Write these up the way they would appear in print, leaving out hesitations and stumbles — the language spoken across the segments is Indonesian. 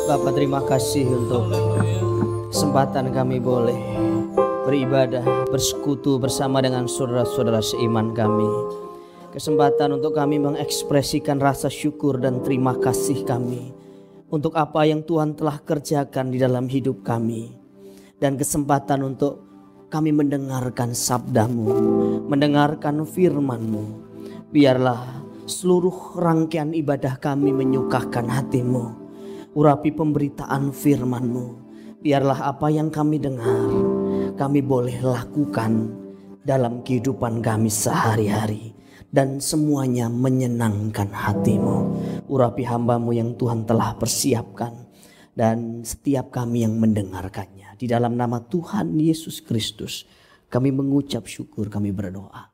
Bapak, terima kasih untuk kesempatan kami boleh beribadah, bersekutu bersama dengan saudara-saudara seiman kami. Kesempatan untuk kami mengekspresikan rasa syukur dan terima kasih kami untuk apa yang Tuhan telah kerjakan di dalam hidup kami. Dan kesempatan untuk kami mendengarkan sabda-Mu, mendengarkan firman-Mu. Biarlah seluruh rangkaian ibadah kami menyukakan hati-Mu. Urapi pemberitaan firman-Mu. Biarlah apa yang kami dengar, kami boleh lakukan dalam kehidupan kami sehari-hari. Dan semuanya menyenangkan hati-Mu. Urapi hamba-Mu yang Tuhan telah persiapkan. Dan setiap kami yang mendengarkannya. Di dalam nama Tuhan Yesus Kristus kami mengucap syukur, kami berdoa.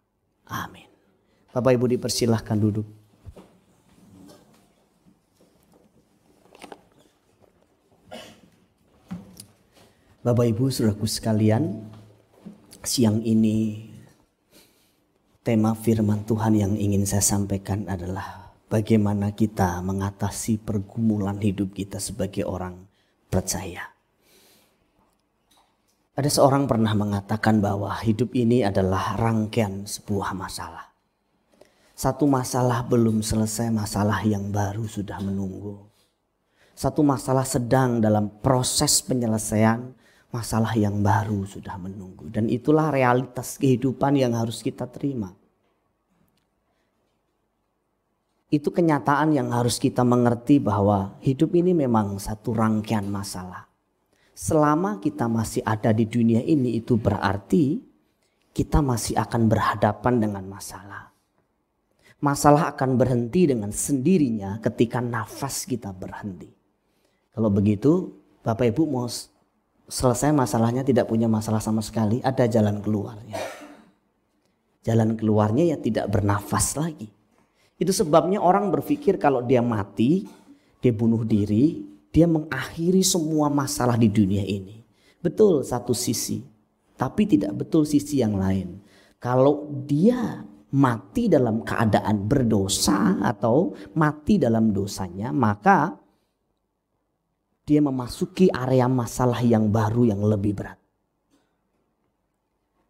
Amin. Bapak Ibu dipersilahkan duduk. Bapak Ibu saudaraku sekalian, siang ini tema firman Tuhan yang ingin saya sampaikan adalah bagaimana kita mengatasi pergumulan hidup kita sebagai orang percaya. Ada seorang pernah mengatakan bahwa hidup ini adalah rangkaian sebuah masalah. Satu masalah belum selesai, masalah yang baru sudah menunggu. Satu masalah sedang dalam proses penyelesaian, masalah yang baru sudah menunggu. Dan itulah realitas kehidupan yang harus kita terima. Itu kenyataan yang harus kita mengerti bahwa hidup ini memang satu rangkaian masalah. Selama kita masih ada di dunia ini, itu berarti kita masih akan berhadapan dengan masalah. Masalah akan berhenti dengan sendirinya ketika nafas kita berhenti. Kalau begitu, Bapak Ibu mau selesai masalahnya, tidak punya masalah sama sekali, ada jalan keluarnya. Jalan keluarnya ya tidak bernafas lagi. Itu sebabnya orang berpikir kalau dia mati, dia bunuh diri, dia mengakhiri semua masalah di dunia ini. Betul satu sisi, tapi tidak betul sisi yang lain. Kalau dia mati dalam keadaan berdosa atau mati dalam dosanya, maka dia memasuki area masalah yang baru yang lebih berat.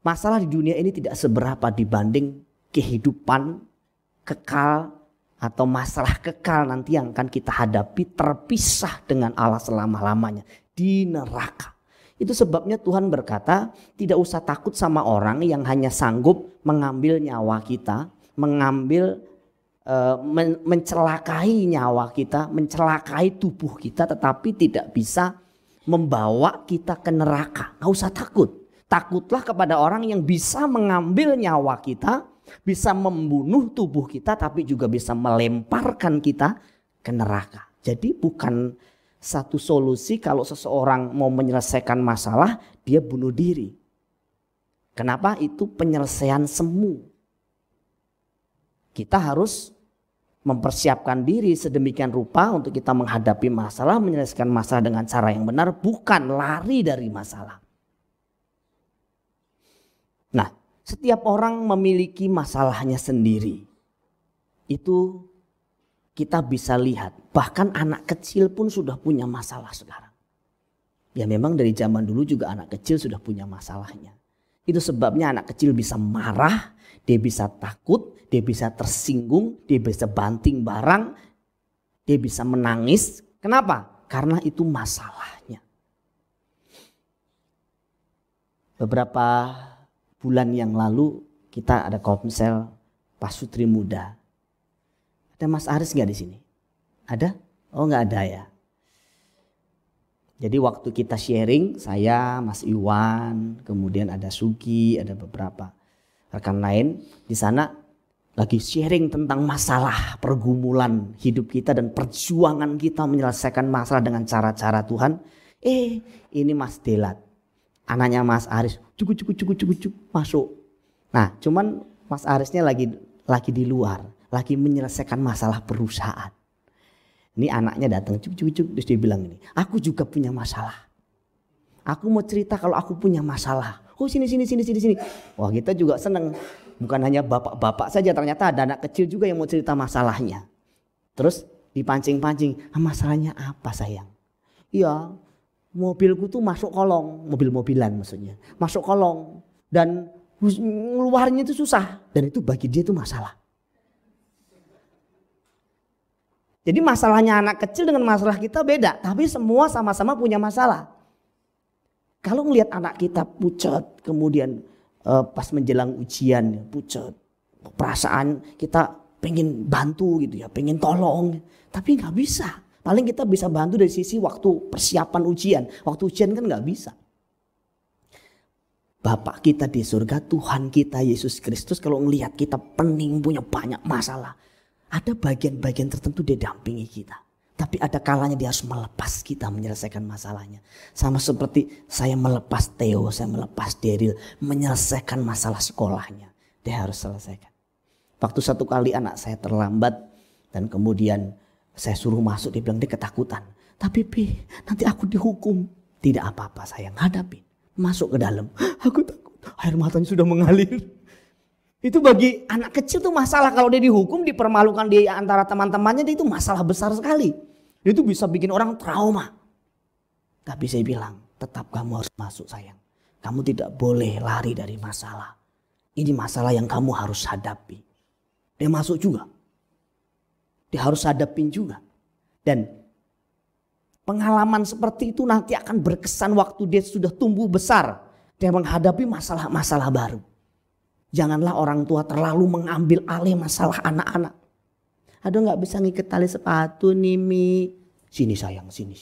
Masalah di dunia ini tidak seberapa dibanding kehidupan kekal atau masalah kekal nanti yang akan kita hadapi terpisah dengan Allah selama-lamanya di neraka. Itu sebabnya Tuhan berkata, tidak usah takut sama orang yang hanya sanggup mengambil nyawa kita, mencelakai nyawa kita, mencelakai tubuh kita, tetapi tidak bisa membawa kita ke neraka. Gak usah takut. Takutlah kepada orang yang bisa mengambil nyawa kita, bisa membunuh tubuh kita, tapi juga bisa melemparkan kita ke neraka. Jadi bukan satu solusi kalau seseorang mau menyelesaikan masalah, dia bunuh diri. Kenapa? Itu penyelesaian semu. Kita harus mempersiapkan diri sedemikian rupa untuk kita menghadapi masalah, menyelesaikan masalah dengan cara yang benar, bukan lari dari masalah. Nah, setiap orang memiliki masalahnya sendiri. Itu kita bisa lihat, bahkan anak kecil pun sudah punya masalah sekarang. Ya memang dari zaman dulu juga anak kecil sudah punya masalahnya. Itu sebabnya anak kecil bisa marah, dia bisa takut, dia bisa tersinggung, dia bisa banting barang, dia bisa menangis. Kenapa? Karena itu masalahnya. Beberapa bulan yang lalu kita ada komsel pasutri muda. Ada Mas Aris nggak di sini? Ada? Oh nggak ada ya. Jadi waktu kita sharing, saya, Mas Iwan, kemudian ada Sugi, ada beberapa rekan lain di sana lagi sharing tentang masalah pergumulan hidup kita dan perjuangan kita menyelesaikan masalah dengan cara-cara Tuhan. Ini Mas Delat, anaknya Mas Aris, cukup masuk. Nah, cuman Mas Arisnya lagi di luar, lagi menyelesaikan masalah perusahaan. Ini anaknya datang terus dia bilang ini, aku juga punya masalah. Aku mau cerita kalau aku punya masalah. Oh sini. Wah kita juga seneng. Bukan hanya bapak-bapak saja, ternyata ada anak kecil juga yang mau cerita masalahnya. Terus dipancing-pancing, masalahnya apa sayang? Iya, mobilku tuh masuk kolong, mobil-mobilan maksudnya, masuk kolong dan ngeluarinnya itu susah dan itu bagi dia itu masalah. Jadi masalahnya anak kecil dengan masalah kita beda, tapi semua sama-sama punya masalah. Kalau ngelihat anak kita pucat, kemudian pas menjelang ujian pucat, perasaan kita pengen bantu gitu ya, pengen tolong, tapi nggak bisa. Paling kita bisa bantu dari sisi waktu persiapan ujian. Waktu ujian kan nggak bisa. Bapak kita di surga, Tuhan kita Yesus Kristus kalau ngelihat kita pening punya banyak masalah, ada bagian-bagian tertentu dia dampingi kita. Tapi ada kalanya dia harus melepas kita menyelesaikan masalahnya. Sama seperti saya melepas Theo, saya melepas Daryl menyelesaikan masalah sekolahnya. Dia harus selesaikan. Waktu satu kali anak saya terlambat dan kemudian saya suruh masuk, dia bilang dia ketakutan. Tapi nanti aku dihukum. Tidak apa-apa sayang, hadapin. Masuk ke dalam. Aku takut. Air matanya sudah mengalir. Itu bagi anak kecil tuh masalah. Kalau dia dihukum, dipermalukan di antara teman-temannya, itu masalah besar sekali. Itu bisa bikin orang trauma. Tapi saya bilang, tetap kamu harus masuk sayang. Kamu tidak boleh lari dari masalah. Ini masalah yang kamu harus hadapi. Dia masuk juga. Dia harus hadapin juga. Dan pengalaman seperti itu nanti akan berkesan waktu dia sudah tumbuh besar. Dia menghadapi masalah-masalah baru. Janganlah orang tua terlalu mengambil alih masalah anak-anak. Aduh gak bisa ngiket tali sepatu nih Mi. Sini sayang, sini.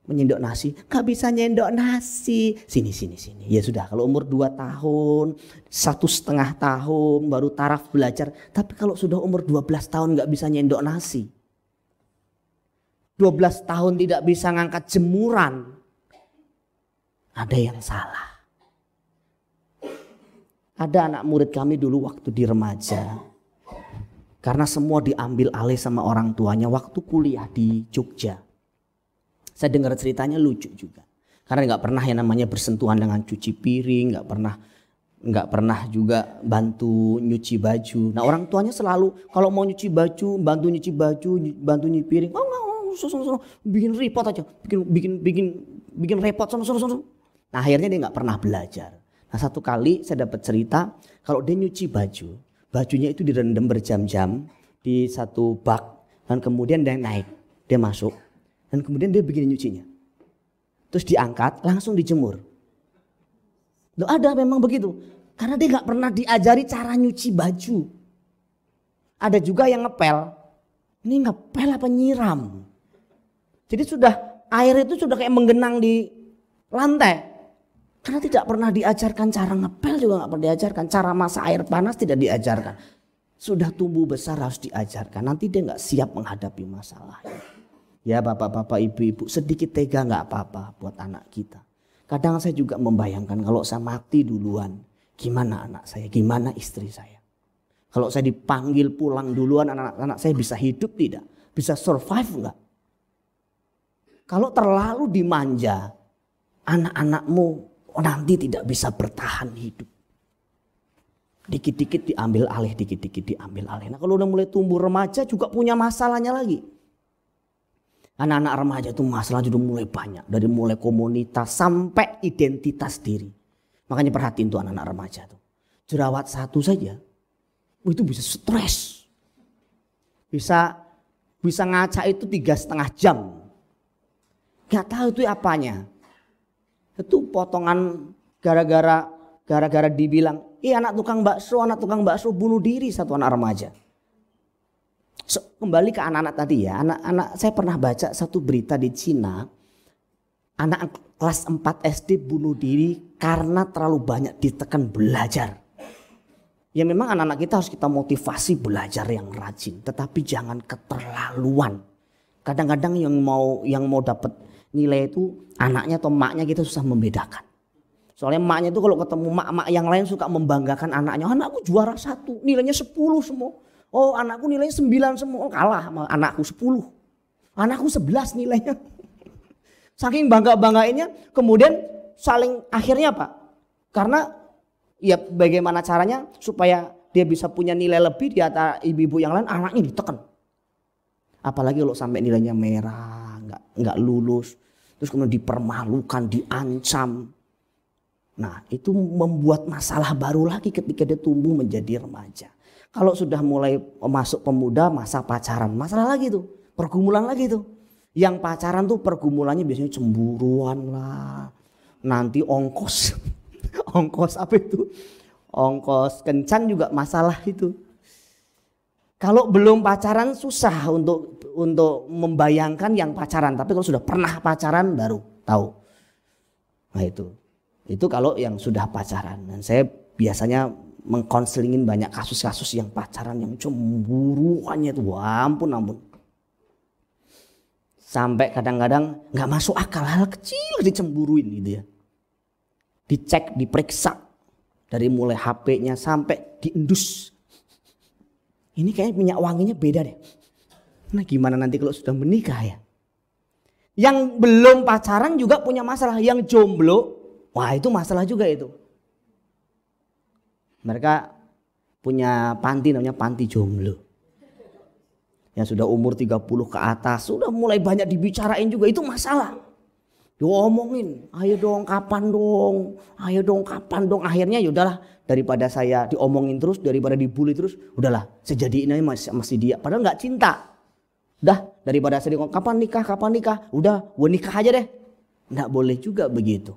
Menyendok nasi, gak bisa nyendok nasi. Sini. Ya sudah, kalau umur 2 tahun, 1,5 tahun baru taraf belajar. Tapi kalau sudah umur 12 tahun gak bisa nyendok nasi. 12 tahun tidak bisa ngangkat jemuran. Ada yang salah. Ada anak murid kami dulu waktu di remaja. Karena semua diambil alih sama orang tuanya waktu kuliah di Jogja. Saya dengar ceritanya lucu juga. Karena nggak pernah yang namanya bersentuhan dengan cuci piring, nggak pernah juga bantu nyuci baju. Nah orang tuanya selalu kalau mau nyuci baju, bantu nyuci baju, bantu nyuci piring, bikin repot aja, bikin repot, sono. Nah akhirnya dia nggak pernah belajar. Nah satu kali saya dapat cerita kalau dia nyuci baju, bajunya itu direndam berjam-jam di satu bak dan kemudian dia naik, dia masuk. Dan kemudian dia begini nyucinya. Terus diangkat langsung dijemur. Loh ada memang begitu. Karena dia gak pernah diajari cara nyuci baju. Ada juga yang ngepel. Ini ngepel apa nyiram. Jadi air itu sudah kayak menggenang di lantai. Karena tidak pernah diajarkan cara ngepel juga gak pernah diajarkan. Cara masak air panas tidak diajarkan. Sudah tumbuh besar harus diajarkan. Nanti dia gak siap menghadapi masalahnya. Ya bapak-bapak, ibu-ibu sedikit tega gak apa-apa buat anak kita. Kadang saya juga membayangkan kalau saya mati duluan. Gimana anak saya, gimana istri saya. Kalau saya dipanggil pulang duluan anak-anak saya bisa hidup tidak? Bisa survive gak? Kalau terlalu dimanja anak-anakmu nanti tidak bisa bertahan hidup. Dikit-dikit diambil alih, dikit-dikit diambil alih. Nah kalau udah mulai tumbuh remaja juga punya masalahnya lagi. Anak-anak remaja itu masalah sudah mulai banyak. Dari mulai komunitas sampai identitas diri. Makanya perhatiin tuh anak-anak remaja tuh. Jerawat satu saja. Itu bisa stres. Bisa ngaca itu 3,5 jam. Gak tahu itu apanya. Itu potongan gara-gara dibilang. Anak tukang bakso bunuh diri satu anak remaja. Kembali ke anak-anak tadi ya, anak-anak saya pernah baca satu berita di Cina, anak kelas 4 SD bunuh diri karena terlalu banyak ditekan belajar. Ya memang anak-anak kita harus kita motivasi belajar yang rajin, tetapi jangan keterlaluan. Kadang-kadang yang mau dapat nilai itu anaknya atau maknya kita susah membedakan. Soalnya maknya itu kalau ketemu mak-mak yang lain suka membanggakan anaknya, anakku juara 1, nilainya 10 semua. Oh anakku nilainya 9 semua, kalah sama anakku 10. Anakku 11 nilainya. Saking bangga-banggainnya kemudian saling akhirnya apa? Karena ya bagaimana caranya supaya dia bisa punya nilai lebih di atas ibu-ibu yang lain, anaknya ditekan. Apalagi kalau sampai nilainya merah, nggak lulus, terus kemudian dipermalukan, diancam. Nah itu membuat masalah baru lagi ketika dia tumbuh menjadi remaja. Kalau sudah mulai masuk pemuda, masa pacaran, masalah lagi tuh, pergumulan lagi tuh. Yang pacaran tuh pergumulannya biasanya cemburuan lah, nanti ongkos, ongkos apa itu? Ongkos kencan juga masalah itu. Kalau belum pacaran susah untuk membayangkan yang pacaran, tapi kalau sudah pernah pacaran baru tahu. Nah itu kalau yang sudah pacaran. Dan saya biasanya mengkonselingin banyak kasus-kasus yang pacaran yang cemburuannya tuh, ampun. Sampai kadang-kadang nggak masuk akal, hal kecil dicemburuin gitu ya. Dicek, diperiksa dari mulai HP-nya sampai diendus. Ini kayaknya minyak wanginya beda deh. Nah gimana nanti kalau sudah menikah ya? Yang belum pacaran juga punya masalah. Yang jomblo, wah itu masalah juga itu. Mereka punya panti namanya panti jomblo. Yang sudah umur 30 ke atas, sudah mulai banyak dibicarain juga, itu masalah. Diomongin, ayo dong kapan dong, ayo dong kapan dong. Akhirnya yaudahlah, daripada saya diomongin terus, daripada dibully terus, udahlah saya jadiin aja masih dia. Padahal gak cinta. Udah daripada saya ngomong kapan nikah, udah gue nikah aja deh. Gak boleh juga begitu.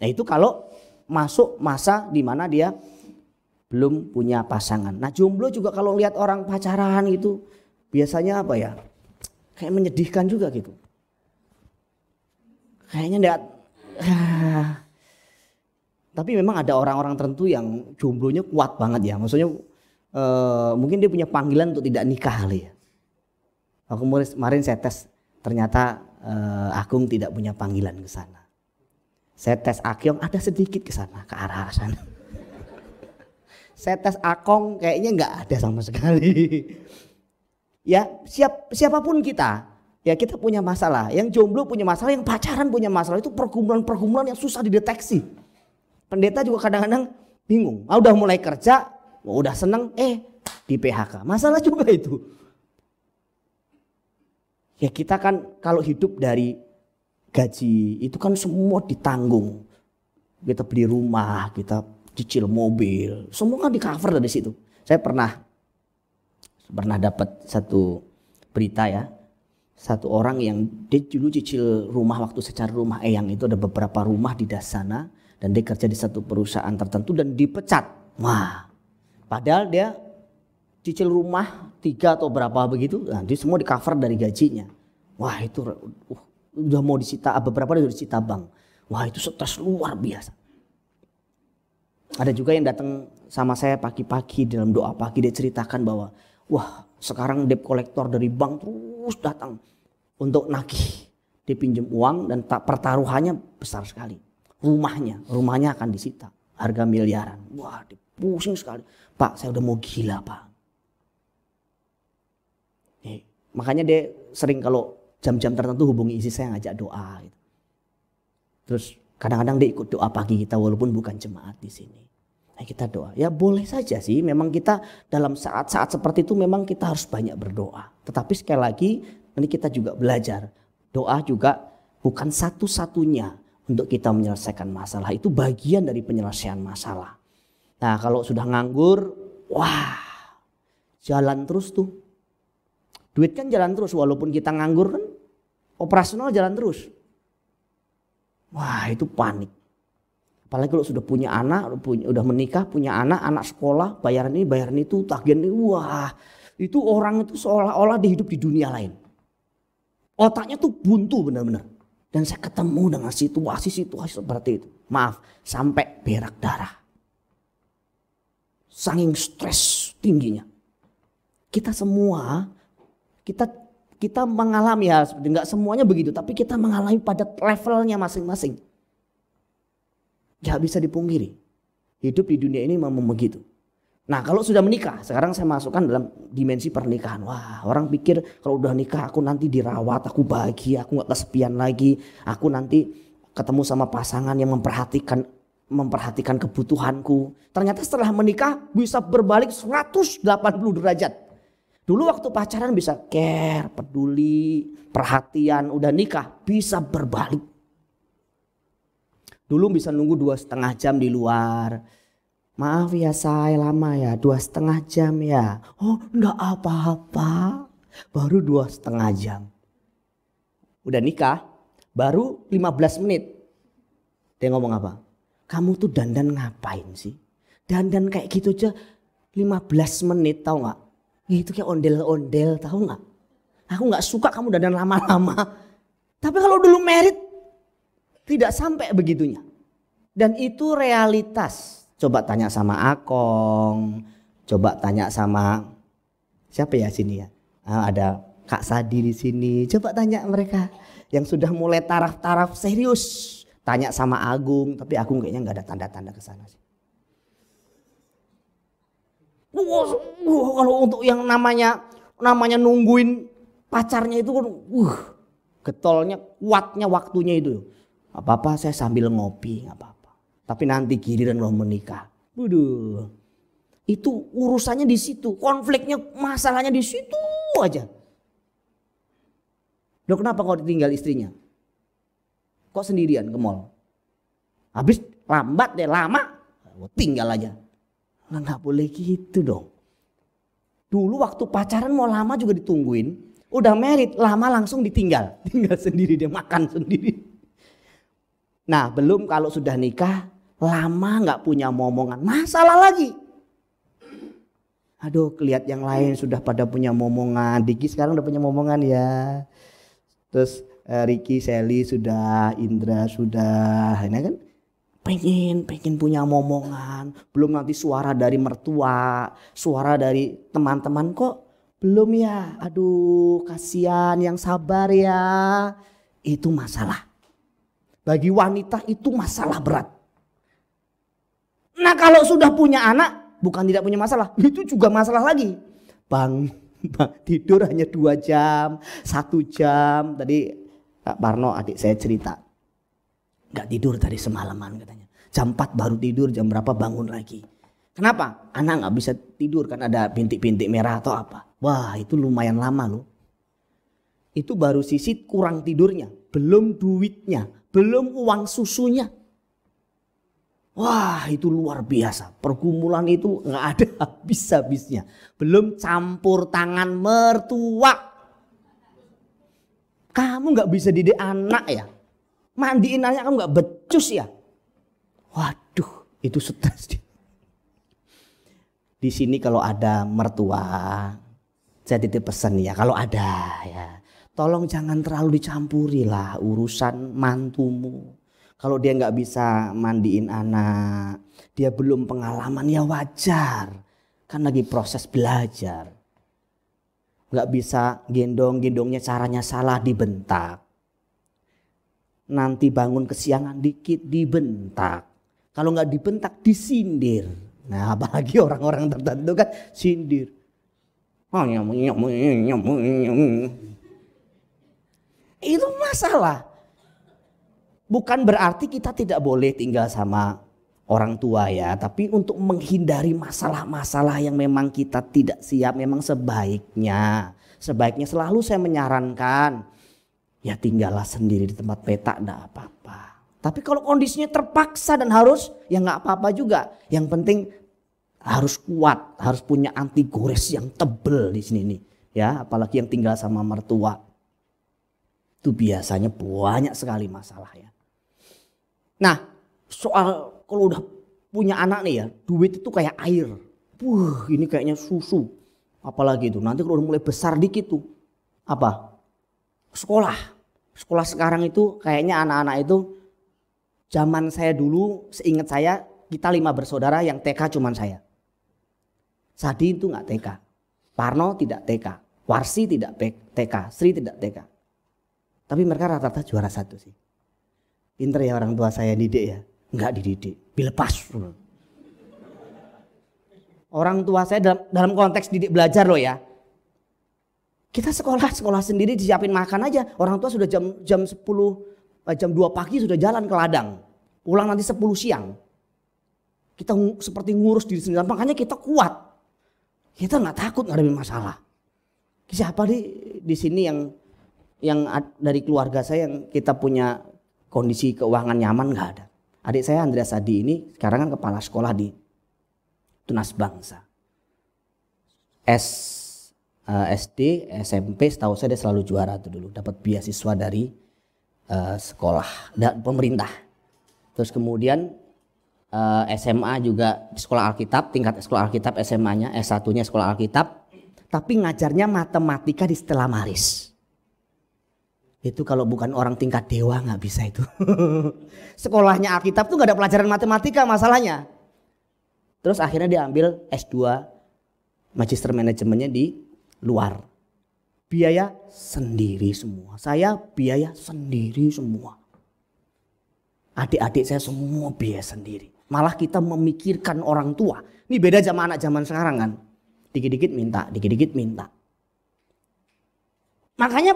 Nah itu kalau masuk masa dimana dia belum punya pasangan. Nah jomblo juga kalau lihat orang pacaran gitu, biasanya apa ya, kayak menyedihkan juga gitu. Kayaknya enggak. Tapi memang ada orang-orang tertentu yang jomblonya kuat banget ya. Maksudnya mungkin dia punya panggilan untuk tidak nikah kali ya. Aku kemarin saya tes, ternyata Agung tidak punya panggilan ke sana. Saya tes Akyong ada sedikit ke sana, ke arah sana. Saya tes Akong kayaknya enggak ada sama sekali. Ya siapapun kita, ya kita punya masalah. Yang jomblo punya masalah, yang pacaran punya masalah. Itu pergumulan-pergumulan yang susah dideteksi. Pendeta juga kadang-kadang bingung. Udah mulai kerja, udah seneng, di PHK. Masalah juga itu. Ya kita kan kalau hidup dari gaji itu kan semua ditanggung. Kita beli rumah, kita cicil mobil, semua kan di cover dari situ. Saya pernah dapat satu berita ya, satu orang yang dia dulu cicil rumah waktu secara rumah Eyang itu ada beberapa rumah di sana dan dia kerja di satu perusahaan tertentu dan dipecat. Wah, padahal dia cicil rumah 3 atau berapa begitu, nanti semua di cover dari gajinya. Wah itu udah mau disita, beberapa udah disita bank. Wah itu stres luar biasa. Ada juga yang datang sama saya pagi-pagi dalam doa pagi, dia ceritakan bahwa wah sekarang debt collector dari bank terus datang untuk nagih. Dia pinjam uang dan pertaruhannya besar sekali. Rumahnya akan disita, harga miliaran. Wah dia pusing sekali. Pak saya udah mau gila pak. Makanya dia sering kalau jam-jam tertentu hubungi istri saya ngajak doa. Gitu. Terus kadang-kadang dia ikut doa pagi kita walaupun bukan jemaat di sini. Nah kita doa, ya boleh saja sih, memang kita dalam saat-saat seperti itu memang kita harus banyak berdoa. Tetapi sekali lagi nanti kita juga belajar, doa juga bukan satu-satunya untuk kita menyelesaikan masalah. Itu bagian dari penyelesaian masalah. Nah kalau sudah nganggur, wah jalan terus tuh. Duit kan jalan terus, walaupun kita nganggur kan operasional jalan terus. Wah itu panik. Apalagi kalau sudah punya anak, udah menikah, punya anak sekolah, bayaran ini, bayaran itu, tagihan ini, wah itu orang itu seolah-olah dia hidup di dunia lain. Otaknya tuh buntu benar-benar. Dan saya ketemu dengan situasi-situasi seperti itu. Maaf, sampai berak darah. Saking stres tingginya. Kita semua, kita mengalami hal seperti itu. Enggak semuanya begitu, tapi kita mengalami pada levelnya masing-masing. Gak bisa dipungkiri. Hidup di dunia ini memang begitu. Nah kalau sudah menikah, sekarang saya masukkan dalam dimensi pernikahan. Wah orang pikir kalau udah nikah aku nanti dirawat, aku bahagia, aku gak kesepian lagi. Aku nanti ketemu sama pasangan yang memperhatikan kebutuhanku. Ternyata setelah menikah bisa berbalik 180 derajat. Dulu waktu pacaran bisa care, peduli, perhatian, udah nikah bisa berbalik. Dulu bisa nunggu 2,5 jam di luar. Maaf ya saya lama ya, 2,5 jam ya. Oh enggak apa-apa, baru 2,5 jam. Udah nikah, baru 15 menit. Dia ngomong apa? Kamu tuh dandan ngapain sih? Dandan kayak gitu aja 15 menit tahu gak? Itu kayak ondel-ondel tahu gak? Aku gak suka kamu dandan lama-lama. Tapi kalau dulu merit tidak sampai begitunya. Dan itu realitas. Coba tanya sama Akong. Coba tanya sama siapa ya sini ya? Ada Kak Sadi di sini. Coba tanya mereka yang sudah mulai taraf-taraf serius. Tanya sama Agung, tapi Agung kayaknya nggak ada tanda-tanda ke sana sih. Kalau untuk yang namanya nungguin pacarnya itu kan, getolnya, kuatnya waktunya itu. Apa-apa saya sambil ngopi, nggak apa-apa. Tapi nanti giliran lo menikah, waduh, itu urusannya di situ, konfliknya, masalahnya di situ aja. Loh kenapa kau ditinggal istrinya? Kok sendirian ke mall? Habis lambat deh, lama, tinggal aja. Nggak boleh gitu dong. Dulu waktu pacaran mau lama juga ditungguin. Udah married, lama langsung ditinggal. Tinggal sendiri, dia makan sendiri. Nah belum kalau sudah nikah, lama nggak punya momongan, masalah lagi. Aduh kelihat yang lain sudah pada punya momongan. Diki sekarang udah punya momongan ya. Terus Ricky, Sally sudah, Indra sudah, ini kan pengen punya momongan. Belum nanti suara dari mertua, suara dari teman-teman kok belum ya. Aduh kasihan yang sabar ya. Itu masalah. Bagi wanita itu masalah berat. Nah kalau sudah punya anak, bukan tidak punya masalah, itu juga masalah lagi. Bang tidur hanya 2 jam, 1 jam. Tadi Kak Parno adik saya cerita, gak tidur tadi semalaman katanya. Jam 4 baru tidur, jam berapa bangun lagi. Kenapa? Anak gak bisa tidur kan ada bintik-bintik merah atau apa. Wah itu lumayan lama loh. Itu baru sisit kurang tidurnya, belum duitnya, belum uang susunya. Wah itu luar biasa, pergumulan itu gak ada habis-habisnya. Belum campur tangan mertua. Kamu gak bisa didik anak ya, mandiin anak kamu gak becus ya. Waduh itu stres. Di sini kalau ada mertua, saya titip pesan ya, kalau ada ya, tolong jangan terlalu dicampuri lah urusan mantumu. Kalau dia nggak bisa mandiin anak, dia belum pengalaman ya wajar, kan lagi proses belajar. Nggak bisa gendongnya caranya salah dibentak. Nanti bangun kesiangan dikit dibentak. Kalau nggak dibentak disindir. Nah apalagi orang-orang tertentu kan sindir. Itu masalah. Bukan berarti kita tidak boleh tinggal sama orang tua ya. Tapi untuk menghindari masalah-masalah yang memang kita tidak siap. Memang sebaiknya selalu saya menyarankan. Ya tinggallah sendiri di tempat petak enggak apa-apa. Tapi kalau kondisinya terpaksa dan harus ya enggak apa-apa juga. Yang penting harus kuat. Harus punya anti gores yang tebel di sini nih. Ya apalagi yang tinggal sama mertua. Itu biasanya banyak sekali masalahnya. Nah soal kalau udah punya anak nih ya, duit itu kayak air. Ini kayaknya susu. Apalagi itu nanti kalau udah mulai besar dikit tuh. Apa? Sekolah sekarang itu kayaknya anak-anak itu zaman saya dulu seingat saya kita 5 bersaudara yang TK cuman saya. Sadi itu gak TK. Parno tidak TK. Warsi tidak TK. Sri tidak TK. Tapi mereka rata-rata juara 1 sih. Pinter ya orang tua saya didik ya. Enggak dididik, dilepas. Orang tua saya dalam konteks didik belajar loh ya. Kita sekolah sendiri disiapin makan aja. Orang tua sudah jam 10, jam 2 pagi sudah jalan ke ladang. Pulang nanti 10 siang. Kita seperti ngurus diri sendiri. Makanya kita kuat. Kita gak takut ngadepin masalah. Siapa di sini yang dari keluarga saya yang kita punya kondisi keuangan nyaman? Nggak ada. Adik saya Andreas Sadi ini sekarang kan kepala sekolah di Tunas Bangsa. SD, SMP setahu saya dia selalu juara tuh dulu, dapat beasiswa dari sekolah dan pemerintah. Terus kemudian SMA juga di sekolah Alkitab, tingkat sekolah Alkitab SMA-nya, S1-nya sekolah Alkitab, tapi ngajarnya matematika di Stella Maris. Itu kalau bukan orang tingkat dewa nggak bisa itu. Sekolahnya Alkitab tuh nggak ada pelajaran matematika masalahnya. Terus akhirnya dia ambil S2 Magister Manajemennya di luar. Biaya sendiri semua. Saya biaya sendiri semua. Adik-adik saya semua biaya sendiri. Malah kita memikirkan orang tua. Ini beda sama anak zaman sekarang kan. Dikit-dikit minta, dikit-dikit minta. Makanya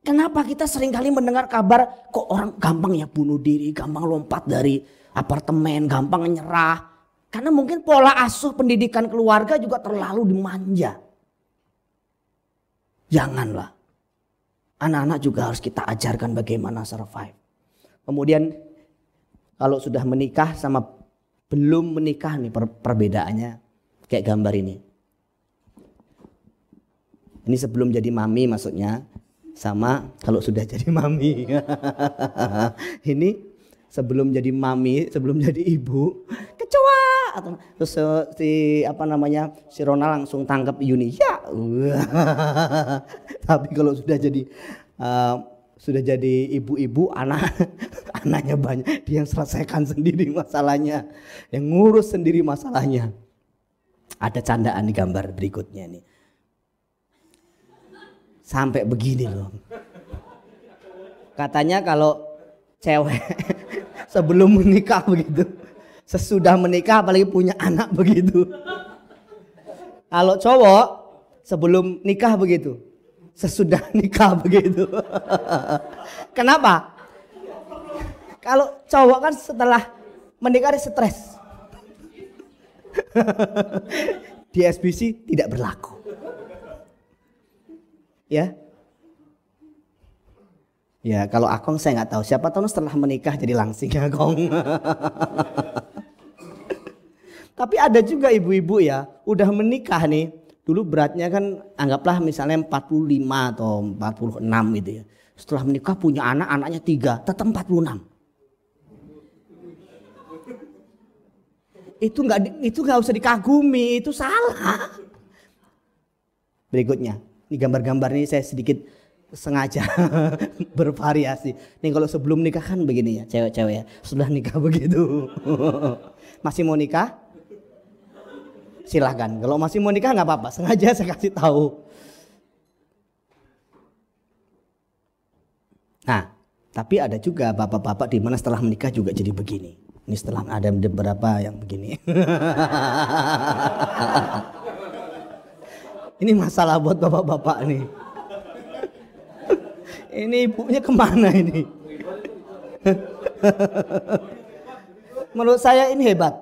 kenapa kita seringkali mendengar kabar kok orang gampang ya bunuh diri, gampang lompat dari apartemen, gampang nyerah. Karena mungkin pola asuh pendidikan keluarga juga terlalu dimanja. Janganlah. Anak-anak juga harus kita ajarkan bagaimana survive. Kemudian kalau sudah menikah sama belum menikah nih perbedaannya kayak gambar ini. Ini sebelum jadi mami maksudnya, sama kalau sudah jadi mami. Ini sebelum jadi mami, sebelum jadi ibu, kecoa. Terus si Rona langsung tangkap Yuni. Ya. Tapi kalau sudah jadi ibu-ibu, anaknya banyak, dia yang selesaikan sendiri masalahnya, yang ngurus sendiri masalahnya. Ada candaan di gambar berikutnya nih. Sampai begini loh. Katanya kalau cewek sebelum menikah begitu, sesudah menikah apalagi punya anak begitu. Kalau cowok sebelum nikah begitu, sesudah nikah begitu. Kenapa? Kalau cowok kan setelah menikah dia stres. Di SBC tidak berlaku. Ya, ya kalau Akong saya nggak tahu. Siapa tahu setelah menikah jadi langsing Akong. Tapi ada juga ibu-ibu ya, udah menikah nih. Dulu beratnya kan anggaplah misalnya 45 atau 46 gitu ya. Setelah menikah punya anak, anaknya 3, tetap 46. Itu nggak usah dikagumi, itu salah. Berikutnya. Ini gambar-gambar ini saya sedikit sengaja bervariasi. Nih kalau sebelum nikah kan begini ya, cewek-cewek ya. Sudah nikah begitu. Masih mau nikah? Silahkan. Kalau masih mau nikah nggak apa-apa. Sengaja saya kasih tahu. Nah, tapi ada juga bapak-bapak di mana setelah menikah juga jadi begini. Ini setelah ada beberapa yang begini. Ini masalah buat bapak-bapak nih. Ini ibunya kemana ini? Menurut saya ini hebat.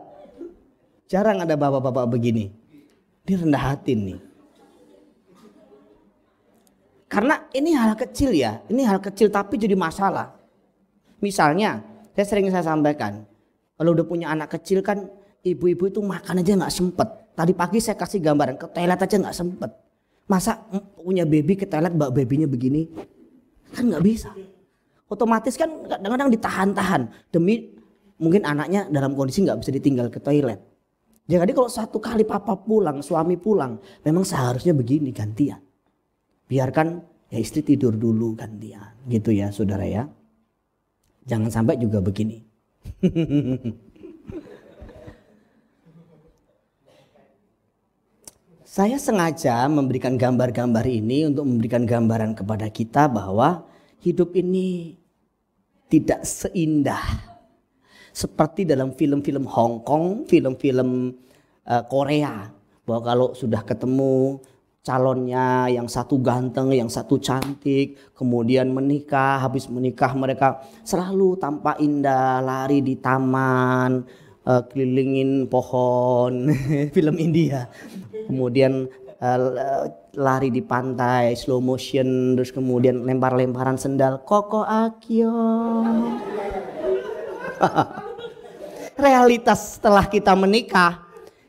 Jarang ada bapak-bapak begini. Dia rendah hati nih. Karena ini hal kecil ya. Ini hal kecil tapi jadi masalah. Misalnya, saya sampaikan. Kalau udah punya anak kecil kan ibu-ibu itu makan aja gak sempet. Tadi pagi saya kasih gambaran, ke toilet aja gak sempet. Masa punya baby ke toilet mbak babynya begini? Kan gak bisa. Otomatis kan kadang-kadang ditahan-tahan. Demi mungkin anaknya dalam kondisi gak bisa ditinggal ke toilet. Jadi kalau satu kali papa pulang, suami pulang, memang seharusnya begini gantian. Biarkan ya istri tidur dulu gantian. Gitu ya saudara ya. Jangan sampai juga begini. Saya sengaja memberikan gambar-gambar ini untuk memberikan gambaran kepada kita bahwa hidup ini tidak seindah seperti dalam film-film Hong Kong, film-film Korea. Bahwa kalau sudah ketemu calonnya yang satu ganteng, yang satu cantik, kemudian menikah, habis menikah mereka selalu tampak indah, lari di taman, kelilingin pohon, film India. Kemudian lari di pantai slow motion, terus kemudian lempar-lemparan sendal, koko akio. Realitas setelah kita menikah,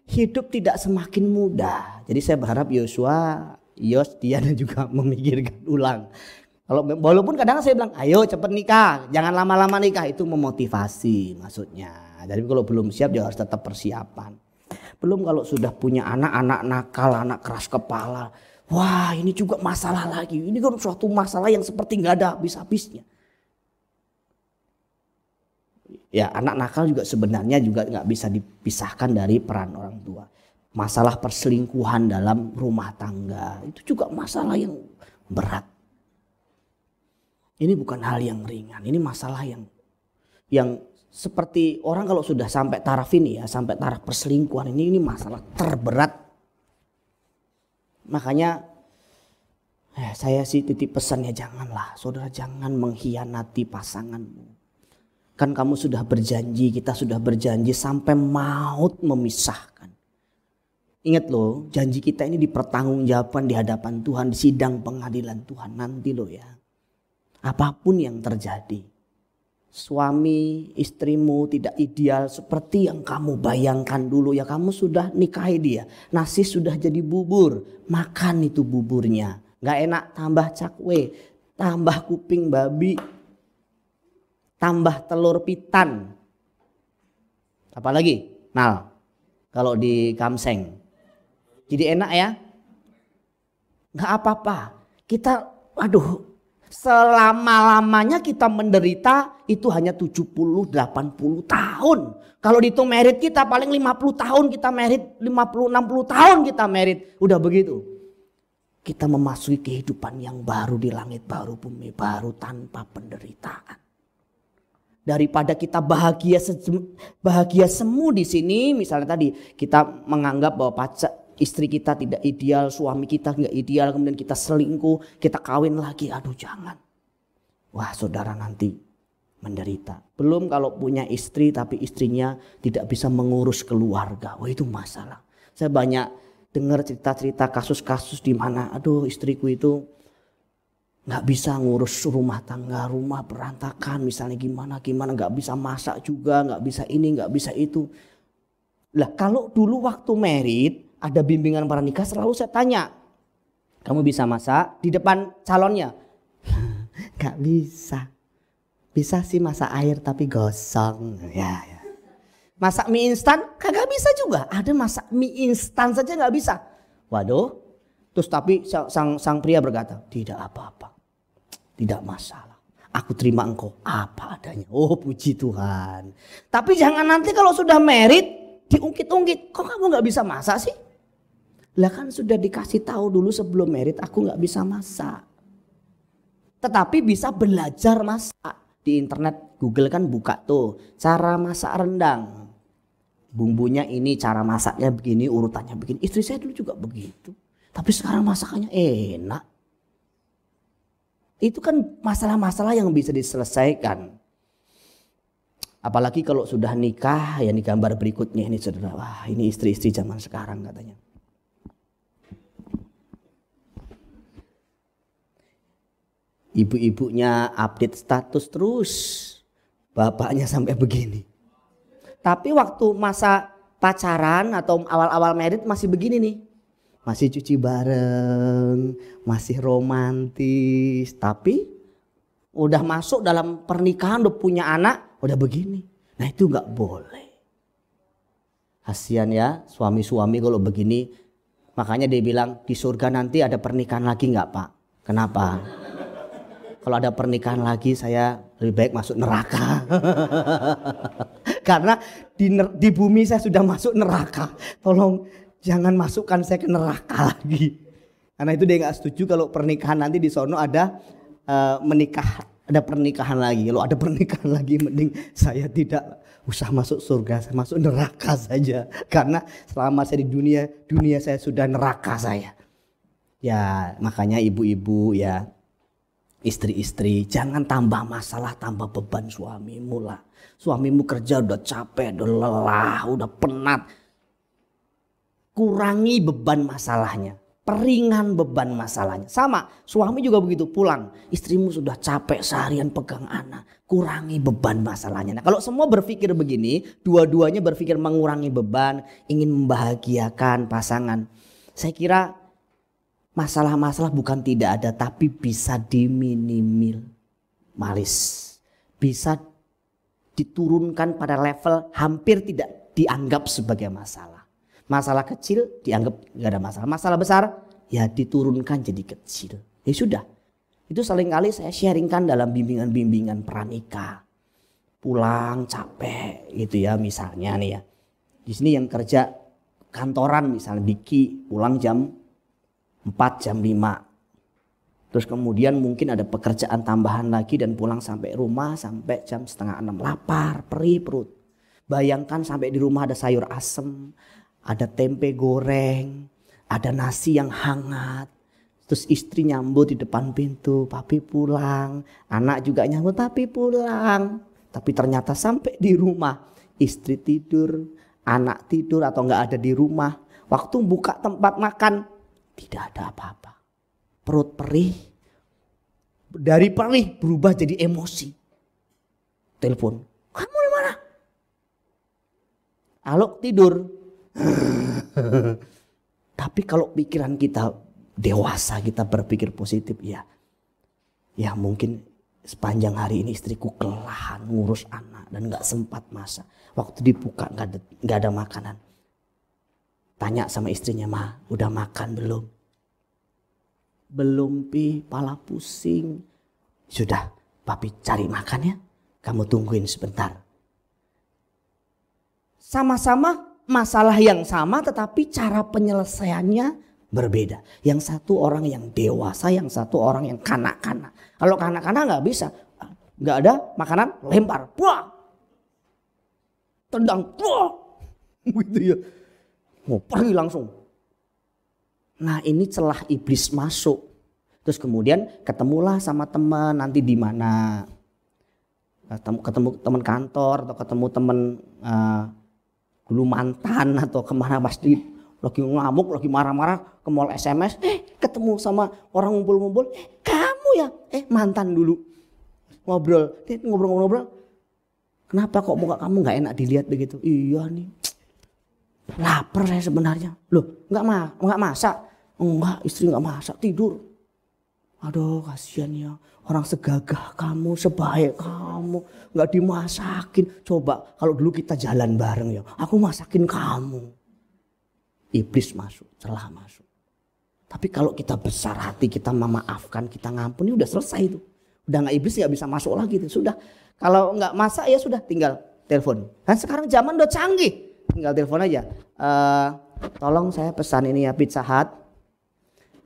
hidup tidak semakin mudah. Jadi saya berharap Yosua, Yos, Diana juga memikirkan ulang. Walaupun kadang saya bilang, ayo cepet nikah, jangan lama-lama nikah, itu memotivasi maksudnya. Jadi kalau belum siap dia harus tetap persiapan. Belum kalau sudah punya anak nakal, anak keras kepala. Wah, ini juga masalah lagi. Ini kan suatu masalah yang seperti nggak ada habis-habisnya. Ya, anak nakal juga sebenarnya juga nggak bisa dipisahkan dari peran orang tua. Masalah perselingkuhan dalam rumah tangga itu juga masalah yang berat. Ini bukan hal yang ringan. Ini masalah yang seperti orang kalau sudah sampai taraf ini ya, sampai taraf perselingkuhan ini masalah terberat. Makanya saya sih titip pesannya, janganlah saudara, jangan mengkhianati pasanganmu. Kan kamu sudah berjanji, kita sudah berjanji sampai maut memisahkan. Ingat loh, janji kita ini dipertanggungjawabkan di hadapan Tuhan, di sidang pengadilan Tuhan nanti loh ya. Apapun yang terjadi, suami istrimu tidak ideal seperti yang kamu bayangkan dulu ya, kamu sudah nikahi dia, nasi sudah jadi bubur, makan itu buburnya. Gak enak tambah cakwe, tambah kuping babi, tambah telur pitan. Apalagi Nal, kalau di Kamseng jadi enak ya. Gak apa-apa, kita selama-lamanya kita menderita itu hanya 70-80 tahun. Kalau dihitung merit kita paling 50 tahun kita merit, 50-60 tahun kita merit. Udah begitu. Kita memasuki kehidupan yang baru di langit baru, bumi baru tanpa penderitaan. Daripada kita bahagia semu di sini, misalnya tadi kita menganggap bahwa istri kita tidak ideal, suami kita nggak ideal, kemudian kita selingkuh, kita kawin lagi, aduh jangan. Wah saudara nanti menderita. Belum kalau punya istri tapi istrinya tidak bisa mengurus keluarga, wah itu masalah. Saya banyak dengar cerita-cerita kasus-kasus di mana, aduh istriku itu nggak bisa ngurus rumah tangga, rumah berantakan, misalnya gimana, nggak bisa masak juga, nggak bisa ini, nggak bisa itu. Lah kalau dulu waktu merit, ada bimbingan para nikah, selalu saya tanya, kamu bisa masak? Di depan calonnya, gak bisa. Bisa sih masak air tapi gosong. Ya. Masak mie instan kagak bisa juga. Ada masak mie instan saja gak bisa. Waduh. Terus tapi sang pria berkata, tidak apa-apa, tidak masalah. Aku terima engkau apa adanya. Oh puji Tuhan. Tapi jangan nanti kalau sudah merit diungkit-ungkit, kok kamu gak bisa masak sih? Lah kan sudah dikasih tahu dulu sebelum merit aku nggak bisa masak. Tetapi bisa belajar masak. Di internet Google kan buka tuh cara masak rendang. Bumbunya ini, cara masaknya begini, urutannya begini. Istri saya dulu juga begitu. Tapi sekarang masakannya enak. Itu kan masalah-masalah yang bisa diselesaikan. Apalagi kalau sudah nikah, ya ini gambar berikutnya ini saudara. Wah ini istri-istri zaman sekarang katanya. Ibu-ibunya update status terus, bapaknya sampai begini. Tapi waktu masa pacaran atau awal-awal merit masih begini nih. Masih cuci bareng, masih romantis. Tapi udah masuk dalam pernikahan, udah punya anak, udah begini. Nah itu gak boleh. Kasian ya suami-suami kalau begini. Makanya dia bilang di surga nanti ada pernikahan lagi gak Pak? Kenapa? Kalau ada pernikahan lagi saya lebih baik masuk neraka. Karena di bumi saya sudah masuk neraka. Tolong jangan masukkan saya ke neraka lagi. Karena itu dia gak setuju kalau pernikahan nanti di sono ada ada pernikahan lagi. Kalau ada pernikahan lagi mending saya tidak usah masuk surga, saya masuk neraka saja. Karena selama saya di dunia saya sudah neraka saya. Ya makanya ibu-ibu ya, istri-istri jangan tambah masalah, tambah beban suamimu lah. Suamimu kerja udah capek, udah lelah, udah penat. Kurangi beban masalahnya. peringan beban masalahnya. Sama, suami juga begitu, pulang. Istrimu sudah capek seharian pegang anak, kurangi beban masalahnya. Nah, kalau semua berpikir begini, dua-duanya berpikir mengurangi beban, ingin membahagiakan pasangan. Saya kira masalah-masalah bukan tidak ada, tapi bisa diminimalisir. Bisa diturunkan pada level hampir tidak dianggap sebagai masalah. Masalah kecil dianggap gak ada masalah. Masalah besar ya diturunkan jadi kecil. Ya sudah. Itu seringkali saya sharingkan dalam bimbingan-bimbingan pranikah. Pulang capek gitu ya misalnya nih ya. Di sini yang kerja kantoran misalnya Diki pulang jam 4 jam 5. Terus kemudian mungkin ada pekerjaan tambahan lagi dan pulang sampai rumah sampai jam 5:30. Lapar, perih perut. Bayangkan sampai di rumah ada sayur asem, ada tempe goreng, ada nasi yang hangat. Terus istri nyambut di depan pintu, papi pulang. Anak juga nyambut, papi pulang. Tapi ternyata sampai di rumah, istri tidur, anak tidur atau gak ada di rumah. Waktu buka tempat makan, tidak ada apa-apa. Perut perih, dari perih berubah jadi emosi. Telepon, kamu di mana? Halo, tidur. Tapi kalau pikiran kita dewasa, kita berpikir positif, ya mungkin sepanjang hari ini istriku kelelahan ngurus anak dan gak sempat masak. Waktu dibuka gak ada makanan. Tanya sama istrinya, Ma, udah makan belum? Belum pi, pala pusing. Sudah, papi cari makan ya. Kamu tungguin sebentar. Sama-sama masalah yang sama tetapi cara penyelesaiannya berbeda. Yang satu orang yang dewasa, yang satu orang yang kanak-kanak. Kalau kanak-kanak gak bisa. Gak ada makanan, lempar. Buang. Tendang. Buang. Gitu ya. Mau pergi langsung. Nah ini celah iblis masuk. Terus kemudian ketemulah sama teman nanti di mana. Ketemu teman kantor atau ketemu teman dulu mantan atau kemana pasti lagi ngamuk, lagi marah-marah ke mall SMS. Ketemu sama orang ngumpul-ngumpul. Kamu ya? Mantan dulu. Ngobrol. Ngobrol-ngobrol. Kenapa kok muka kamu gak enak dilihat begitu? Iya nih. Lapar saya sebenarnya. Loh gak masak? Enggak, istri gak masak, tidur. Aduh kasihan ya. Orang segagah kamu, sebaik kamu. Gak dimasakin. Coba kalau dulu kita jalan bareng ya. Aku masakin kamu. Iblis masuk, celah masuk. Tapi kalau kita besar hati, kita memaafkan, kita ngampuni, udah selesai itu. Udah gak iblis gak bisa masuk lagi itu. Sudah. Kalau gak masak ya sudah tinggal telepon. Kan sekarang zaman udah canggih. Tinggal telepon aja. Tolong saya pesan ini ya Pizza Hut.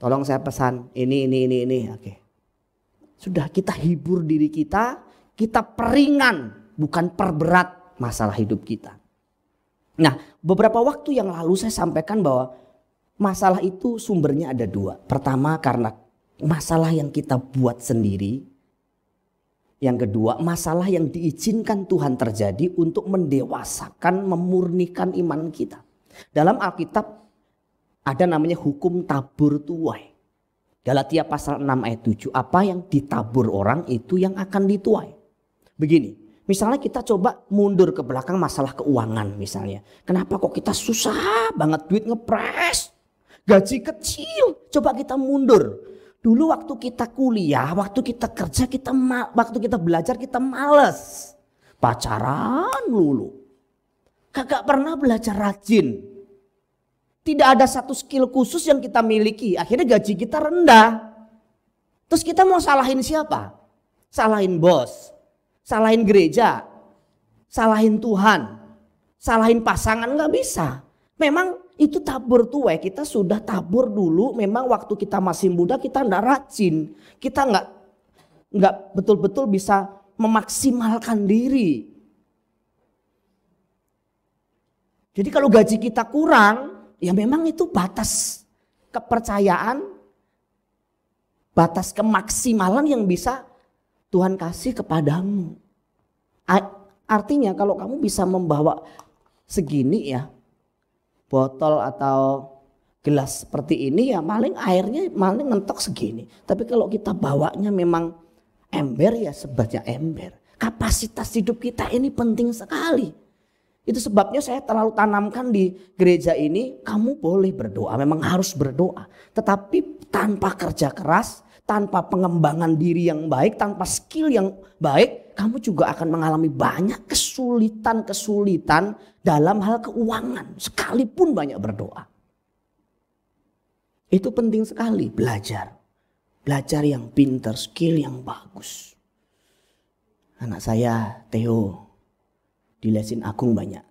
Tolong saya pesan ini. Oke. Sudah kita hibur diri kita peringan bukan perberat masalah hidup kita. Nah, beberapa waktu yang lalu saya sampaikan bahwa masalah itu sumbernya ada dua. Pertama karena masalah yang kita buat sendiri. Yang kedua masalah yang diizinkan Tuhan terjadi untuk mendewasakan, memurnikan iman kita. Dalam Alkitab ada namanya hukum tabur tuai. Galatia pasal 6 ayat 7. Apa yang ditabur orang itu yang akan dituai. Begini, misalnya kita coba mundur ke belakang masalah keuangan misalnya. Kenapa kok kita susah banget duit ngepres. Gaji kecil. Coba kita mundur. Dulu waktu kita kuliah, waktu kita kerja, waktu kita belajar kita males. Pacaran lulu. Kagak pernah belajar rajin. Tidak ada satu skill khusus yang kita miliki. Akhirnya gaji kita rendah. Terus kita mau salahin siapa? Salahin bos. Salahin gereja. Salahin Tuhan. Salahin pasangan, gak bisa. Memang itu tabur tuai. Kita sudah tabur dulu. Memang waktu kita masih muda kita gak rajin. Kita gak betul-betul bisa memaksimalkan diri. Jadi kalau gaji kita kurang, ya memang itu batas kepercayaan, batas kemaksimalan yang bisa Tuhan kasih kepadamu. Artinya kalau kamu bisa membawa segini ya, botol atau gelas seperti ini ya paling airnya paling mentok segini. Tapi kalau kita bawanya memang ember ya sebatnya ember. Kapasitas hidup kita ini penting sekali. Itu sebabnya saya terlalu tanamkan di gereja ini, kamu boleh berdoa, memang harus berdoa. Tetapi tanpa kerja keras, tanpa pengembangan diri yang baik, tanpa skill yang baik, kamu juga akan mengalami banyak kesulitan-kesulitan dalam hal keuangan. Sekalipun banyak berdoa. Itu penting sekali belajar. Belajar yang pintar, skill yang bagus. Anak saya Theo di lesin Agung banyak.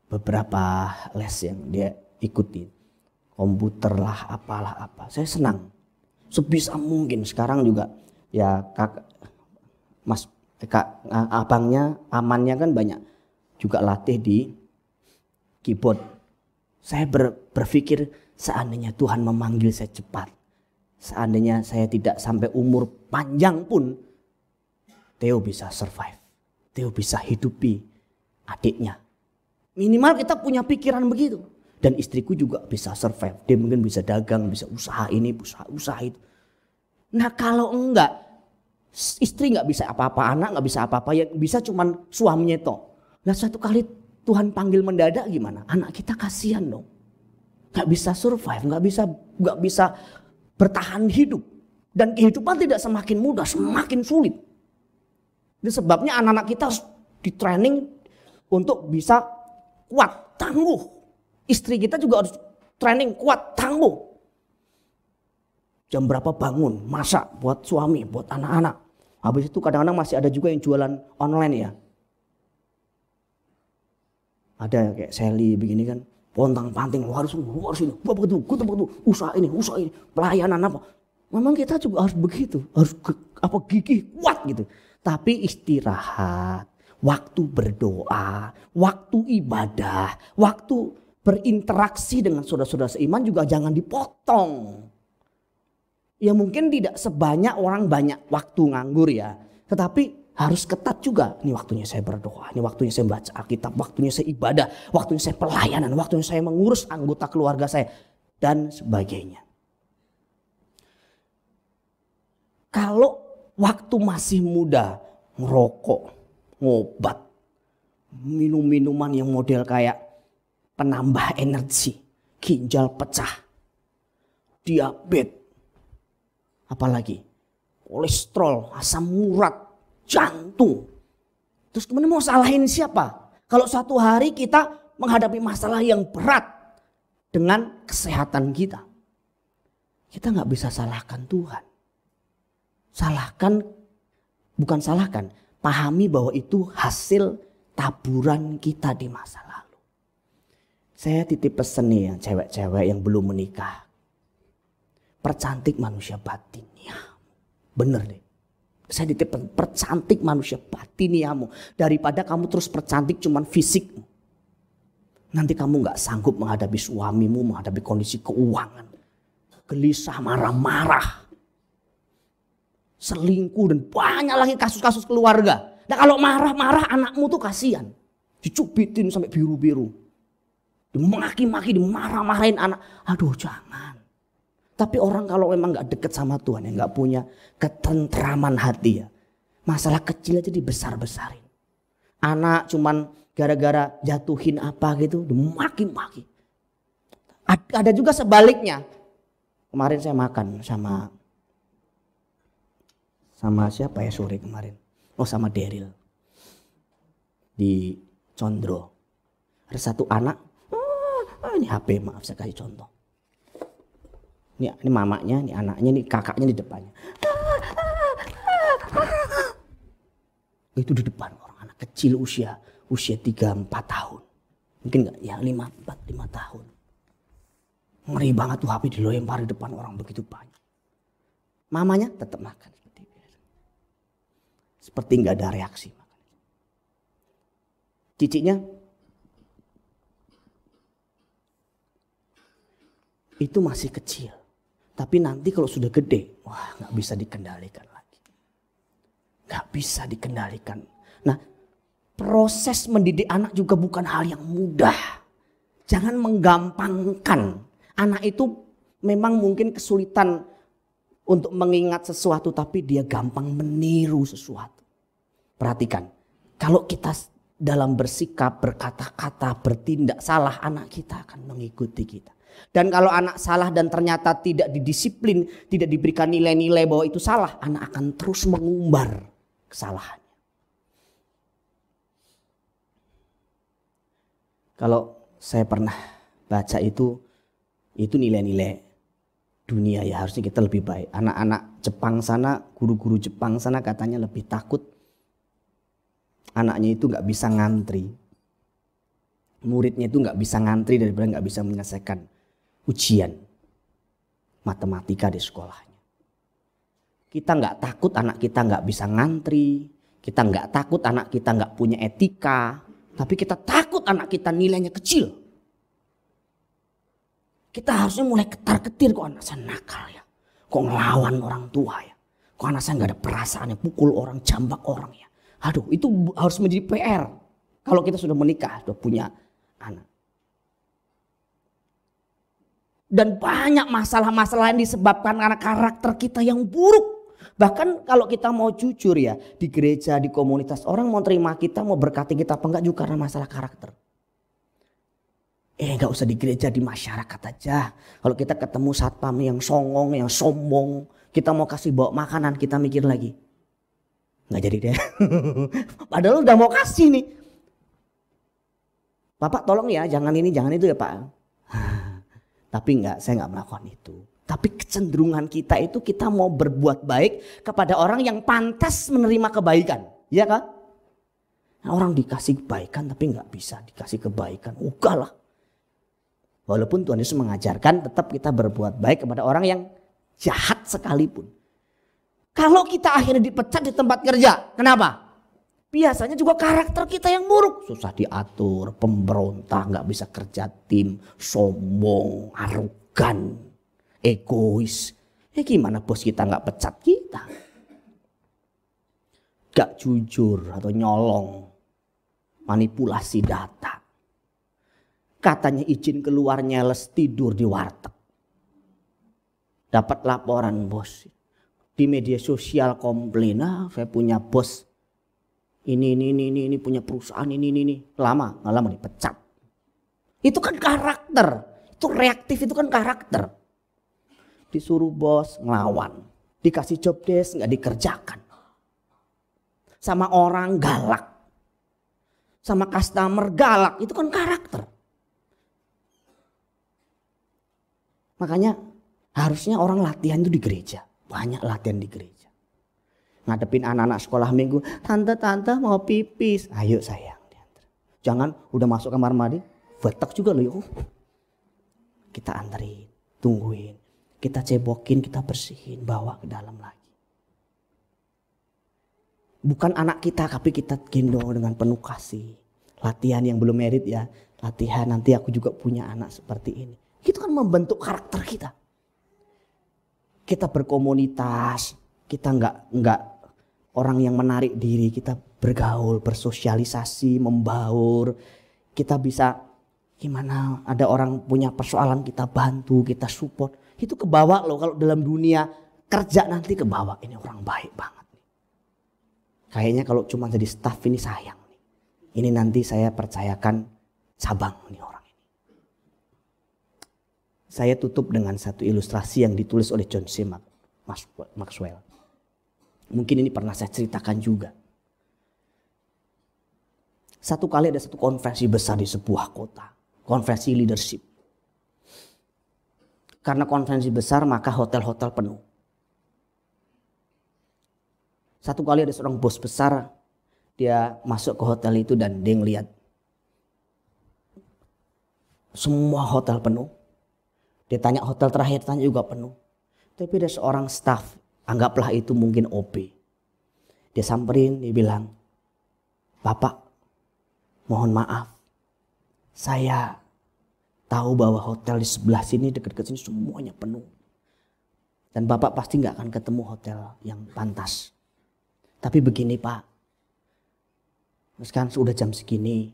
Beberapa les yang dia ikuti. Komputer lah, apalah apa. Saya senang. Sebisa mungkin sekarang juga ya abangnya, amannya kan banyak juga latih di keyboard. Saya berpikir seandainya Tuhan memanggil saya cepat. Seandainya saya tidak sampai umur panjang pun, Theo bisa survive. Theo bisa hidupi adiknya. Minimal kita punya pikiran begitu. Dan istriku juga bisa survive. Dia mungkin bisa dagang, bisa usaha ini, usaha itu. Nah kalau enggak, istri enggak bisa apa-apa, anak enggak bisa apa-apa. Yang bisa cuman suaminya itu. Nah satu kali Tuhan panggil mendadak gimana? Anak kita kasihan dong. Enggak bisa survive, enggak bisa bertahan hidup. Dan kehidupan tidak semakin mudah, semakin sulit. Itu sebabnya anak-anak kita harus di training untuk bisa kuat, tangguh. Istri kita juga harus training kuat, tangguh. Jam berapa bangun, masak buat suami, buat anak-anak. Habis itu kadang-kadang masih ada juga yang jualan online ya. Ada kayak Sally begini kan, pontang-panting, harus ini, usaha ini, pelayanan apa. Memang kita juga harus begitu, harus gigih, kuat gitu. Tapi istirahat, waktu berdoa, waktu ibadah, waktu berinteraksi dengan saudara-saudara seiman juga jangan dipotong. Ya mungkin tidak sebanyak orang banyak waktu nganggur ya. Tetapi harus ketat juga. Ini waktunya saya berdoa, ini waktunya saya baca Alkitab, waktunya saya ibadah, waktunya saya pelayanan, waktunya saya mengurus anggota keluarga saya. Dan sebagainya. Kalau waktu masih muda, ngerokok, ngobat, minum-minuman yang model kayak penambah energi, ginjal pecah, diabetes, apalagi kolesterol, asam urat, jantung. Terus kemudian mau salahin siapa? Kalau suatu hari kita menghadapi masalah yang berat dengan kesehatan kita, kita nggak bisa salahkan Tuhan. Pahami bahwa itu hasil taburan kita di masa lalu. Saya titip pesan nih yang cewek-cewek yang belum menikah. Percantik manusia batiniamu. Bener deh. Saya titip percantik manusia batiniamu. Daripada kamu terus percantik cuman fisikmu. Nanti kamu gak sanggup menghadapi suamimu, menghadapi kondisi keuangan. Gelisah, marah-marah. Selingkuh dan banyak lagi kasus-kasus keluarga. Nah kalau marah-marah anakmu tuh kasihan. Dicubitin sampai biru-biru. Dimaki-maki, dimarah-marahin anak. Aduh jangan. Tapi orang kalau memang gak deket sama Tuhan, yang gak punya ketentraman hati ya. Masalah kecil aja dibesar-besarin. Anak cuman gara-gara jatuhin apa gitu, dimaki-maki. Ada juga sebaliknya. Kemarin saya makan sama siapa ya sore kemarin? Oh sama Daryl di Condro. Ada satu anak, ini HP maaf saya kasih contoh. Ini mamanya, ini anaknya, ini kakaknya di depannya. Itu di depan orang anak kecil usia 3-4 tahun. Mungkin enggak ya 5 tahun. Ngeri banget tuh HP dilempar di depan orang begitu banyak. Mamanya tetap makan. Seperti nggak ada reaksi. Ciciknya itu masih kecil. Tapi nanti kalau sudah gede, wah nggak bisa dikendalikan lagi. Nggak bisa dikendalikan. Nah proses mendidik anak juga bukan hal yang mudah. Jangan menggampangkan Anak itu memang mungkin kesulitan untuk mengingat sesuatu, tapi dia gampang meniru sesuatu. Perhatikan, kalau kita dalam bersikap, berkata-kata, bertindak salah, anak kita akan mengikuti kita. Dan kalau anak salah dan ternyata tidak didisiplin, tidak diberikan nilai-nilai bahwa itu salah, anak akan terus mengumbar kesalahannya. Kalau saya pernah baca itu nilai-nilai dunia ya, harusnya kita lebih baik. Anak-anak Jepang sana, guru-guru Jepang sana katanya lebih takut anaknya itu nggak bisa ngantri. Muridnya itu nggak bisa ngantri daripada nggak bisa menyelesaikan ujian matematika di sekolahnya. Kita nggak takut anak kita nggak bisa ngantri. Kita nggak takut anak kita nggak punya etika. Tapi kita takut anak kita nilainya kecil. Kita harusnya mulai ketar-ketir, kok anak saya nakal ya. Kok ngelawan orang tua ya. Kok anak saya nggak ada perasaannya, pukul orang, jambak orang ya. Aduh, itu harus menjadi PR. Kalau kita sudah menikah, sudah punya anak. Dan banyak masalah-masalah yang disebabkan karena karakter kita yang buruk. Bahkan kalau kita mau jujur ya, di gereja, di komunitas, orang mau terima kita, mau berkati kita apa enggak juga karena masalah karakter. Enggak usah di gereja, di masyarakat aja. Kalau kita ketemu satpam yang songong, yang sombong, kita mau kasih bawa makanan, kita mikir lagi. Nggak jadi deh. Padahal udah mau kasih nih. Bapak tolong ya, jangan ini, jangan itu ya Pak. Tapi enggak, saya enggak melakukan itu. Tapi kecenderungan kita itu kita mau berbuat baik kepada orang yang pantas menerima kebaikan. Ya kan? Nah, orang dikasih kebaikan tapi enggak bisa dikasih kebaikan. Lah. Walaupun Tuhan Yesus mengajarkan tetap kita berbuat baik kepada orang yang jahat sekalipun. Kalau kita akhirnya dipecat di tempat kerja, kenapa? Biasanya juga karakter kita yang buruk. Susah diatur, pemberontak, gak bisa kerja tim, sombong, arogan, egois. Ya gimana bos kita gak pecat kita? Gak jujur atau nyolong, manipulasi data. Katanya izin keluar nyeles tidur di warteg. Dapat laporan bos. Di media sosial komplain, saya punya bos. Ini punya perusahaan ini. Lama, gak lama dipecat. Itu kan karakter. Itu reaktif, itu kan karakter. Disuruh bos ngelawan. Dikasih job desk gak dikerjakan. Sama orang galak. Sama customer galak. Itu kan karakter. Makanya harusnya orang latihan itu di gereja. Banyak latihan di gereja. Ngadepin anak-anak sekolah minggu. Tante mau pipis. Ayo sayang. Jangan udah masuk kamar mandi. Betek juga loh. Yuk. Kita anterin. Tungguin. Kita cebokin. Kita bersihin. Bawa ke dalam lagi. Bukan anak kita. Tapi kita gendong dengan penuh kasih. Latihan yang belum merit ya. Latihan nanti aku juga punya anak seperti ini. Itu kan membentuk karakter kita. Kita berkomunitas, kita enggak orang yang menarik diri, kita bergaul, bersosialisasi, membaur. Kita bisa gimana ada orang punya persoalan kita bantu, kita support. Itu kebawa loh kalau dalam dunia kerja nanti kebawa. Ini orang baik banget. Kayaknya kalau cuma jadi staff ini sayang. Ini nanti saya percayakan cabang nih orang. Saya tutup dengan satu ilustrasi yang ditulis oleh John C. Maxwell. Mungkin ini pernah saya ceritakan juga. Satu kali ada satu konferensi besar di sebuah kota. Konferensi leadership. Karena konferensi besar maka hotel-hotel penuh. Satu kali ada seorang bos besar. Dia masuk ke hotel itu dan dia ngeliat semua hotel penuh. Dia tanya hotel terakhir, tanya juga penuh. Tapi ada seorang staff, anggaplah itu mungkin OP. Dia samperin, dia bilang, Bapak, mohon maaf. Saya tahu bahwa hotel di sebelah sini, dekat-dekat sini semuanya penuh. Dan Bapak pasti gak akan ketemu hotel yang pantas. Tapi begini Pak, sekarang sudah jam segini,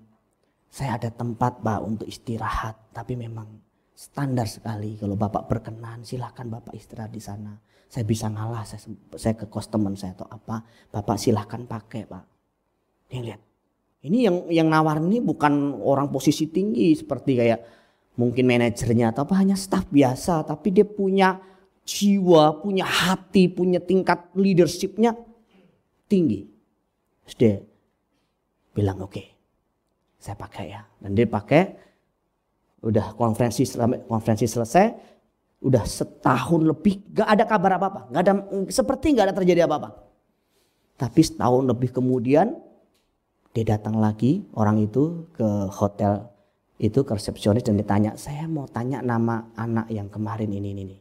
saya ada tempat Pak untuk istirahat. Tapi memang Standar sekali, kalau Bapak berkenan silahkan Bapak istirahat di sana. Saya bisa ngalah, saya ke kos teman saya atau apa, Bapak silahkan pakai Pak. Dia lihat, ini yang nawarin ini bukan orang posisi tinggi seperti kayak mungkin manajernya atau apa, hanya staf biasa. Tapi dia punya jiwa, punya hati, punya tingkat leadershipnya tinggi. Terus dia bilang oke, saya pakai ya. Dan dia pakai. Udah konferensi selesai, udah setahun lebih gak ada kabar apa-apa, seperti gak ada terjadi apa-apa. Tapi setahun lebih kemudian dia datang lagi, orang itu ke hotel itu, ke resepsionis, dan ditanya, saya mau tanya nama anak yang kemarin ini.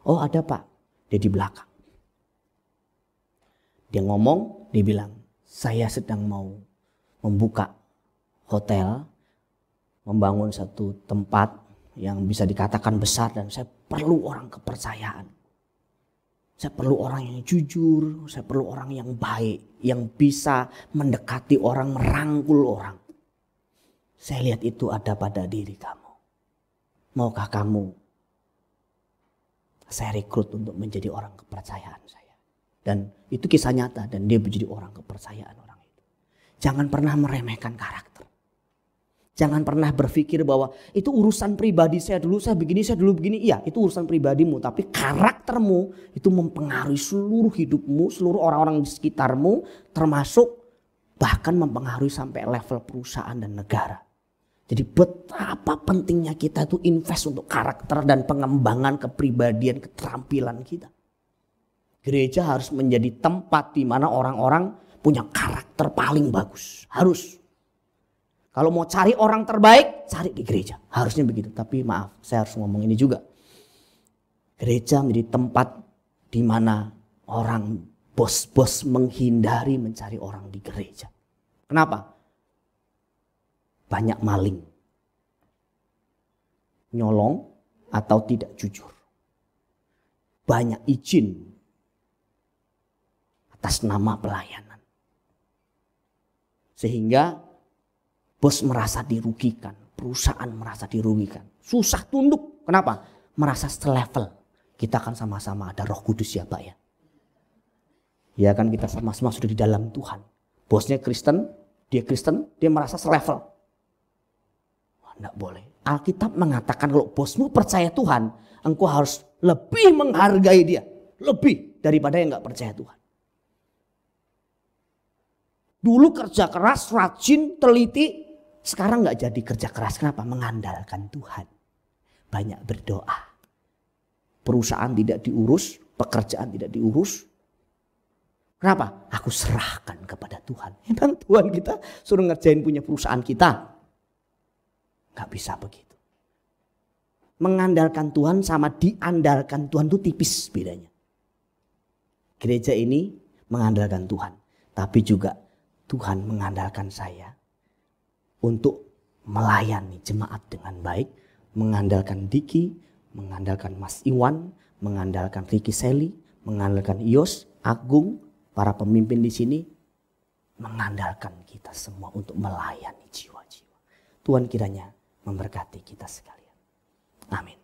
Oh ada Pak, dia di belakang. Dia ngomong, dia bilang, saya sedang mau membuka hotel, membangun satu tempat yang bisa dikatakan besar, dan saya perlu orang kepercayaan. Saya perlu orang yang jujur, saya perlu orang yang baik, yang bisa mendekati orang, merangkul orang. Saya lihat itu ada pada diri kamu. Maukah kamu saya rekrut untuk menjadi orang kepercayaan saya? Dan itu kisah nyata, dan dia menjadi orang kepercayaan orang itu. Jangan pernah meremehkan karakter. Jangan pernah berpikir bahwa itu urusan pribadi saya dulu, saya begini, saya dulu begini. Iya, itu urusan pribadimu, tapi karaktermu itu mempengaruhi seluruh hidupmu, seluruh orang-orang di sekitarmu, termasuk bahkan mempengaruhi sampai level perusahaan dan negara. Jadi betapa pentingnya kita itu invest untuk karakter dan pengembangan kepribadian, keterampilan kita. Gereja harus menjadi tempat di mana orang-orang punya karakter paling bagus. Harus. Kalau mau cari orang terbaik, cari di gereja. Harusnya begitu. Tapi maaf, saya harus ngomong ini juga. Gereja menjadi tempat di mana orang bos-bos menghindari mencari orang di gereja. Kenapa? Banyak maling, nyolong atau tidak jujur. Banyak izin atas nama pelayanan. Sehingga bos merasa dirugikan, perusahaan merasa dirugikan. Susah tunduk. Kenapa? Merasa selevel. Kita kan sama-sama ada Roh Kudus ya Pak ya. Ya kan kita sama-sama sudah di dalam Tuhan. Bosnya Kristen, dia merasa selevel. Enggak boleh. Alkitab mengatakan kalau bosmu percaya Tuhan, engkau harus lebih menghargai dia. Lebih daripada yang gak percaya Tuhan. Dulu kerja keras, rajin, teliti. Sekarang gak jadi kerja keras. Kenapa? Mengandalkan Tuhan. Banyak berdoa. Perusahaan tidak diurus, pekerjaan tidak diurus. Kenapa? Aku serahkan kepada Tuhan. Emang Tuhan kita suruh ngerjain punya perusahaan kita? Gak bisa begitu. Mengandalkan Tuhan sama diandalkan Tuhan itu tipis bedanya. Gereja ini mengandalkan Tuhan. Tapi juga Tuhan mengandalkan saya untuk melayani jemaat dengan baik, mengandalkan Diki, mengandalkan Mas Iwan, mengandalkan Ricky Sally, mengandalkan Yos, Agung, para pemimpin di sini, mengandalkan kita semua untuk melayani jiwa-jiwa. Tuhan kiranya memberkati kita sekalian. Amin.